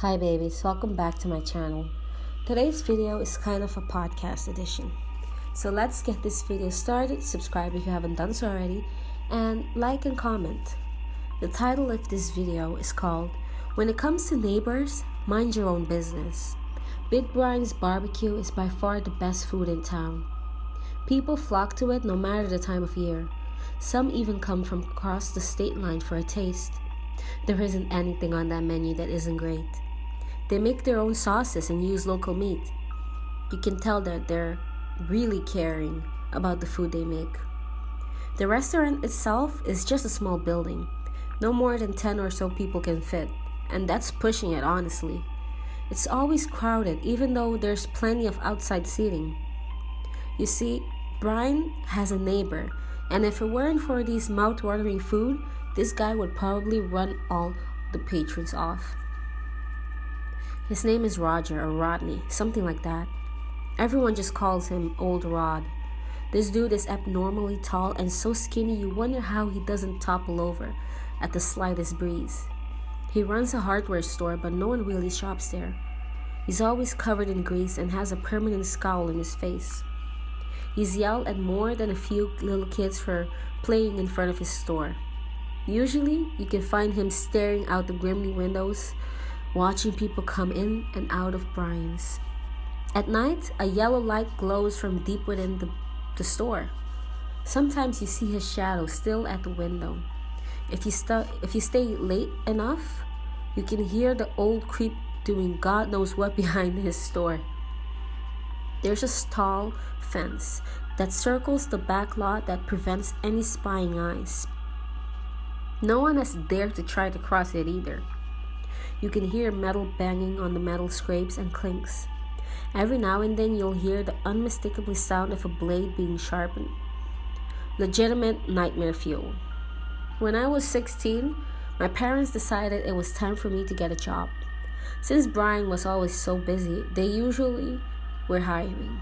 Hi babies, welcome back to my channel. Today's video is kind of a podcast edition. So let's get this video started. Subscribe if you haven't done so already, and like and comment. The title of this video is called, When It Comes to Neighbors, Mind Your Own Business. Big Brian's barbecue is by far the best food in town. People flock to it no matter the time of year. Some even come from across the state line for a taste. There isn't anything on that menu that isn't great. They make their own sauces and use local meat. You can tell that they're really caring about the food they make. The restaurant itself is just a small building. No more than 10 or so people can fit, and that's pushing it honestly. It's always crowded even though there's plenty of outside seating. You see, Brian has a neighbor, and if it weren't for these mouth-watering food, this guy would probably run all the patrons off. His name is Roger or Rodney, something like that. Everyone just calls him Old Rod. This dude is abnormally tall and so skinny you wonder how he doesn't topple over at the slightest breeze. He runs a hardware store, but no one really shops there. He's always covered in grease and has a permanent scowl on his face. He's yelled at more than a few little kids for playing in front of his store. Usually, you can find him staring out the grimy windows, watching people come in and out of Brian's. At night, a yellow light glows from deep within the store. Sometimes you see his shadow still at the window. If you stay late enough, you can hear the old creep doing God knows what behind his store. There's a tall fence that circles the back lot that prevents any spying eyes. No one has dared to try to cross it either. You can hear metal banging on the metal scrapes and clinks. Every now and then you'll hear the unmistakable sound of a blade being sharpened. Legitimate nightmare fuel. When I was 16, my parents decided it was time for me to get a job. Since Brian was always so busy, they usually were hiring.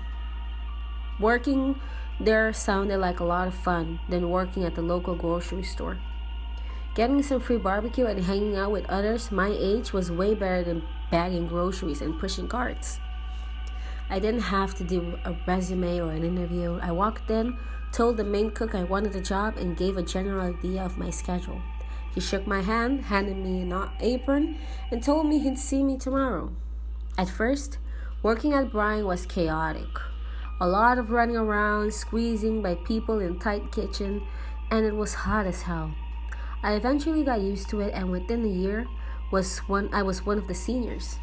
Working there sounded like a lot of fun than working at the local grocery store. Getting some free barbecue and hanging out with others my age was way better than bagging groceries and pushing carts. I didn't have to do a resume or an interview. I walked in, told the main cook I wanted a job, and gave a general idea of my schedule. He shook my hand, handed me an apron, and told me he'd see me tomorrow. At first, working at Brian was chaotic. A lot of running around, squeezing by people in a tight kitchen, and it was hot as hell. I eventually got used to it, and within a year I was one of the seniors.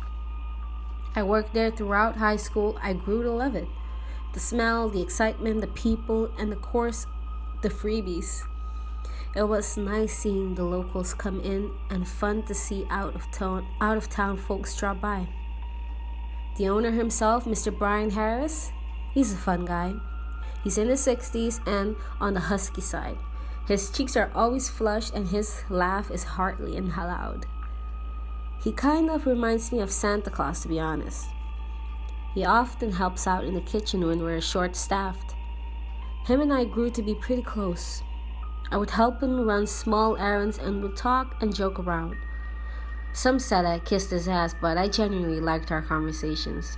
I worked there throughout high school. I grew to love it. The smell, the excitement, the people, and of course, the freebies. It was nice seeing the locals come in and fun to see out of town folks drop by. The owner himself, Mr. Brian Harris, he's a fun guy. He's in his 60s and on the husky side. His cheeks are always flushed and his laugh is hearty and loud. He kind of reminds me of Santa Claus, to be honest. He often helps out in the kitchen when we're short-staffed. Him and I grew to be pretty close. I would help him run small errands and would talk and joke around. Some said I kissed his ass, but I genuinely liked our conversations.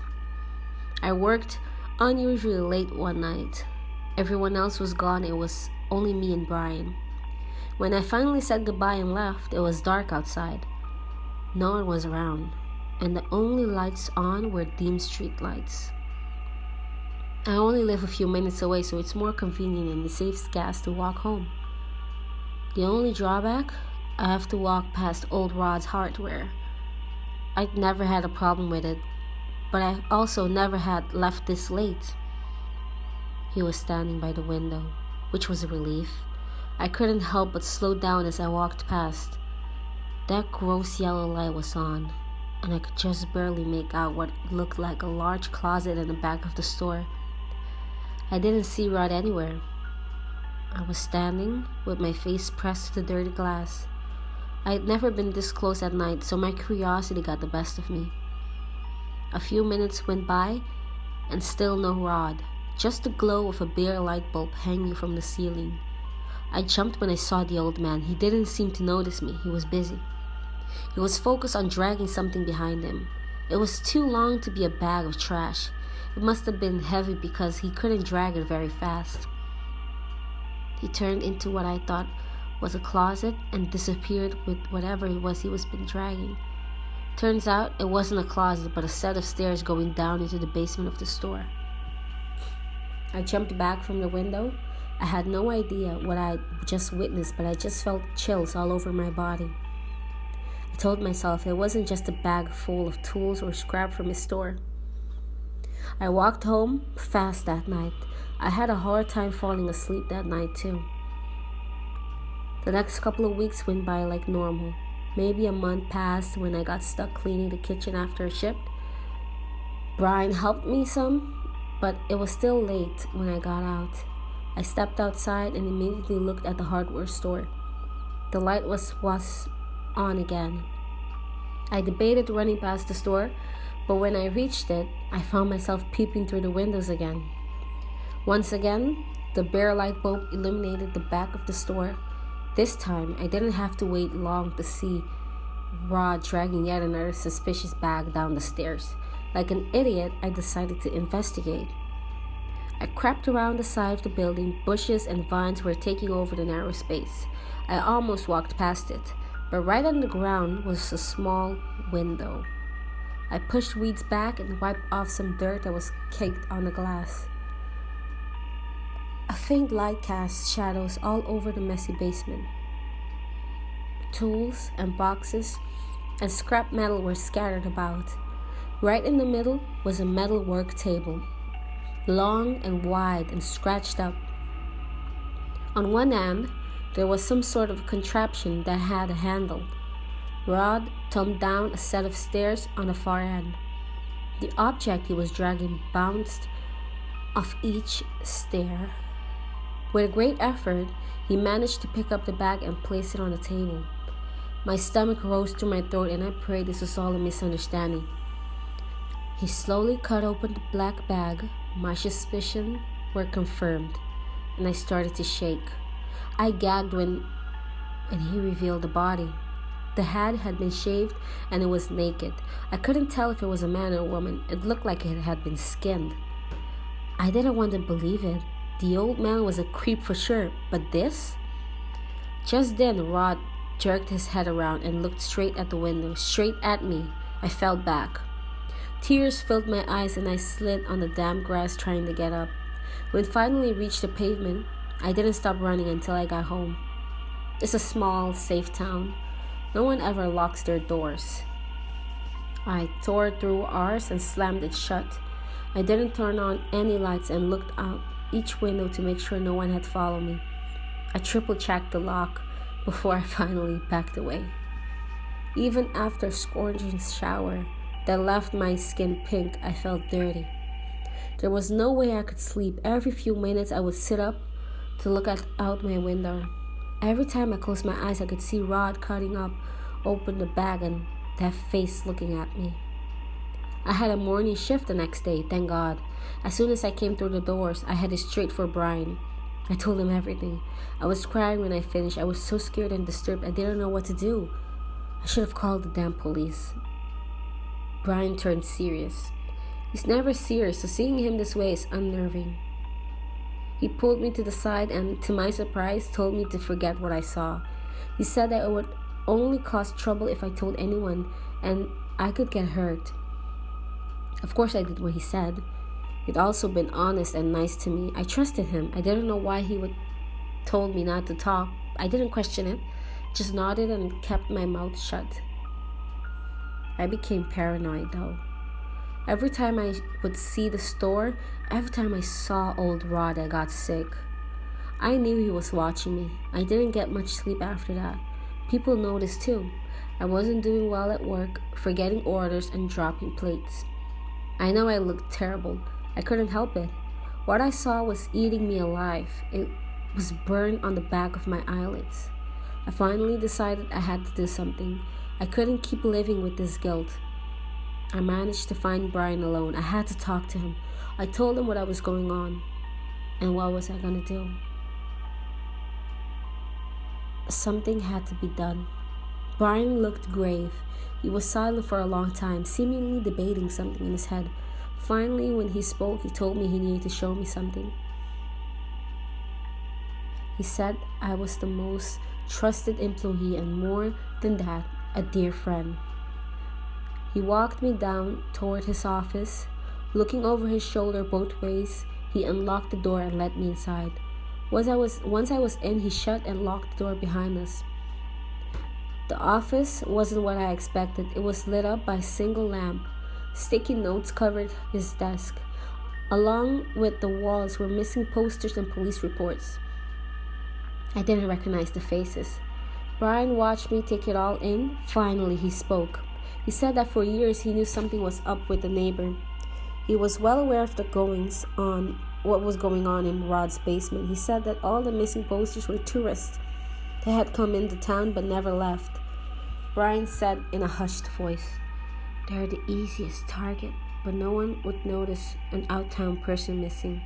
I worked unusually late one night. Everyone else was gone. It was only me and Brian. When I finally said goodbye and left, it was dark outside. No one was around, and the only lights on were dim street lights. I only live a few minutes away, so it's more convenient and it saves gas to walk home. The only drawback, I have to walk past Old Rod's hardware. I'd never had a problem with it, but I also never had left this late. He was standing by the window, which was a relief. I couldn't help but slow down as I walked past. That gross yellow light was on, and I could just barely make out what looked like a large closet in the back of the store. I didn't see Rod anywhere. I was standing with my face pressed to the dirty glass. I had never been this close at night, so my curiosity got the best of me. A few minutes went by, and still no Rod. Just the glow of a bare light bulb hanging from the ceiling. I jumped when I saw the old man. He didn't seem to notice me. He was busy. He was focused on dragging something behind him. It was too long to be a bag of trash. It must have been heavy because he couldn't drag it very fast. He turned into what I thought was a closet and disappeared with whatever it was he was been dragging. Turns out it wasn't a closet but a set of stairs going down into the basement of the store. I jumped back from the window. I had no idea what I just witnessed, but I just felt chills all over my body. I told myself it wasn't just a bag full of tools or scrap from his store. I walked home fast that night. I had a hard time falling asleep that night too. The next couple of weeks went by like normal. Maybe a month passed when I got stuck cleaning the kitchen after a shift. Brian helped me some, but it was still late when I got out. I stepped outside and immediately looked at the hardware store. The light was on again. I debated running past the store, but when I reached it, I found myself peeping through the windows again. Once again, the bare light bulb illuminated the back of the store. This time, I didn't have to wait long to see Rod dragging yet another suspicious bag down the stairs. Like an idiot, I decided to investigate. I crept around the side of the building. Bushes and vines were taking over the narrow space. I almost walked past it, but right on the ground was a small window. I pushed weeds back and wiped off some dirt that was caked on the glass. A faint light cast shadows all over the messy basement. Tools and boxes and scrap metal were scattered about. Right in the middle was a metal work table, long and wide and scratched up. On one end, there was some sort of contraption that had a handle. Rod thumbed down a set of stairs on the far end. The object he was dragging bounced off each stair. With a great effort, he managed to pick up the bag and place it on the table. My stomach rose to my throat and I prayed this was all a misunderstanding. He slowly cut open the black bag. My suspicions were confirmed, and I started to shake. I gagged when he revealed the body. The head had been shaved and it was naked. I couldn't tell if it was a man or a woman. It looked like it had been skinned. I didn't want to believe it. The old man was a creep for sure, but this? Just then, Rod jerked his head around and looked straight at the window, straight at me. I fell back. Tears filled my eyes and I slid on the damp grass trying to get up. When finally reached the pavement, I didn't stop running until I got home. It's a small, safe town. No one ever locks their doors. I tore through ours and slammed it shut. I didn't turn on any lights and looked out each window to make sure no one had followed me. I triple-checked the lock before I finally backed away. Even after a scorching shower that left my skin pink, I felt dirty. There was no way I could sleep. Every few minutes I would sit up to look out my window. Every time I closed my eyes, I could see Rod cutting open the bag and that face looking at me. I had a morning shift the next day, thank God. As soon as I came through the doors, I headed straight for Brian. I told him everything. I was crying when I finished. I was so scared and disturbed. I didn't know what to do. I should have called the damn police. Brian turned serious. He's never serious, so seeing him this way is unnerving. He pulled me to the side and, to my surprise, told me to forget what I saw. He said that it would only cause trouble if I told anyone and I could get hurt. Of course I did what he said. He'd also been honest and nice to me. I trusted him. I didn't know why he would told me not to talk. I didn't question it. Just nodded and kept my mouth shut. I became paranoid though. Every time I would see the store, every time I saw old Rod, I got sick. I knew he was watching me. I didn't get much sleep after that. People noticed too. I wasn't doing well at work, forgetting orders and dropping plates. I know I looked terrible. I couldn't help it. What I saw was eating me alive. It was burned on the back of my eyelids. I finally decided I had to do something. I couldn't keep living with this guilt. I managed to find Brian alone. I had to talk to him. I told him what I was going on. And what was I gonna do? Something had to be done. Brian looked grave. He was silent for a long time, seemingly debating something in his head. Finally, when he spoke, he told me he needed to show me something. He said I was the most trusted employee and more than that, a dear friend. He walked me down toward his office. Looking over his shoulder both ways, he unlocked the door and let me inside. Once I was in, he shut and locked the door behind us. The office wasn't what I expected. It was lit up by a single lamp. Sticky notes covered his desk. Along with the walls were missing posters and police reports. I didn't recognize the faces. Brian watched me take it all in. Finally, he spoke. He said that for years he knew something was up with the neighbor. He was well aware of what was going on in Rod's basement. He said that all the missing posters were tourists. They had come into town but never left. Brian said in a hushed voice, "They're the easiest target, but no one would notice an out-town person missing."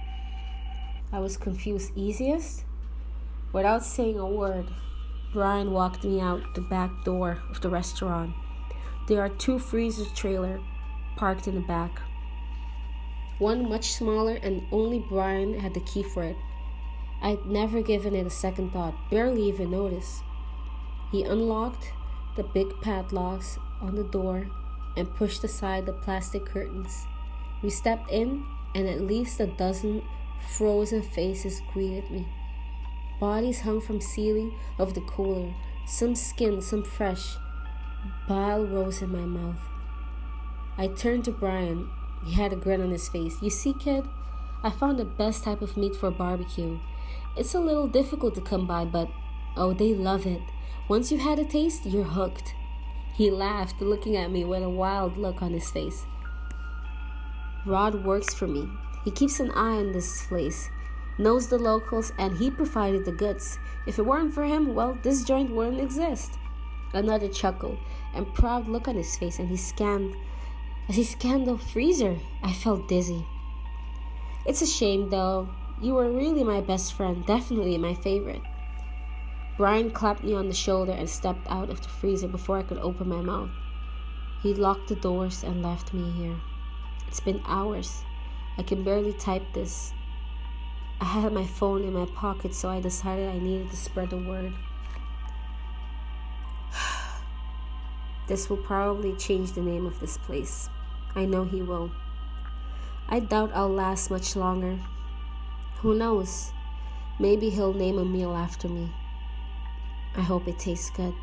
I was confused. Easiest? Without saying a word, Brian walked me out the back door of the restaurant. There are 2 freezer trailers parked in the back. One much smaller, and only Brian had the key for it. I'd never given it a second thought, barely even noticed. He unlocked the big padlocks on the door and pushed aside the plastic curtains. We stepped in, and at least a dozen frozen faces greeted me. Bodies hung from ceiling of the cooler, some skinned, some fresh. Bile rose in my mouth. I turned to Brian. He had a grin on his face. "You see, kid, I found the best type of meat for barbecue. It's a little difficult to come by, but oh, they love it. Once you've had a taste, you're hooked." He laughed, looking at me with a wild look on his face. "Rod works for me. He keeps an eye on this place, knows the locals, and he provided the goods. If it weren't for him, well, this joint wouldn't exist." Another chuckle and proud look on his face, and as he scanned the freezer, I felt dizzy. "It's a shame, though. You were really my best friend, definitely my favorite." Brian clapped me on the shoulder and stepped out of the freezer before I could open my mouth. He locked the doors and left me here. It's been hours. I can barely type this. I had my phone in my pocket, so I decided I needed to spread the word. This will probably change the name of this place. I know he will. I doubt I'll last much longer. Who knows? Maybe he'll name a meal after me. I hope it tastes good.